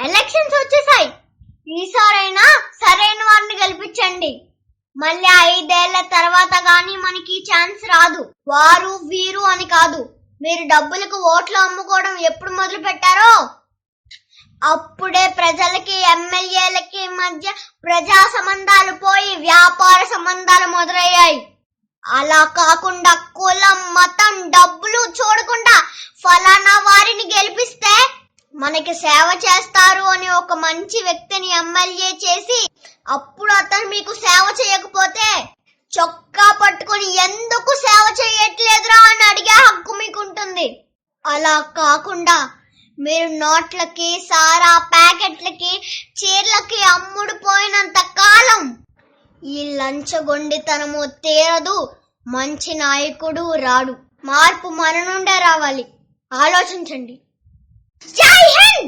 Elections వచ్చేసాయి. ఈసారైనా సరైన వారిని గెలిపించండి. మళ్ళీ 5 ఏళ్ల తర్వాత గాని మనకి ఛాన్స్ రాదు. వారు వీరు అని కాదు, మీరు డబ్బులకు ఓట్లు అమ్ముకోవడం ఎప్పుడు మొదలు పెట్టారో అప్పుడే ప్రజలకి ఎమ్మెల్యేలకి మధ్య ప్రజా సంబంధాలు పోయి వ్యాపార సంబంధాలు మొదలయ్యాయి. అలా కాకుండా కులం, మతం, డబ్బులు చూడకుండా ఫలానా వారిని గెలిపిస్తే మనకి సేవ చేస్తారు అని ఒక మంచి వ్యక్తిని ఎమ్మెల్యే చేసి అప్పుడు అతను మీకు సేవ చేయకపోతే చొక్కా పట్టుకుని ఎందుకు సేవ చేయట్లేదురా అని అడిగే హక్కు మీకుంటుంది. అలా కాకుండా మీరు నోట్లకి, సారా ప్యాకెట్లకి, చీరలకి అమ్ముడు పోయినంత కాలం ఈ లంచగొండితనము తీరదు, మంచి నాయకుడు రాడు. మార్పు మన నుండే రావాలి. ఆలోచించండి. జై హింద్.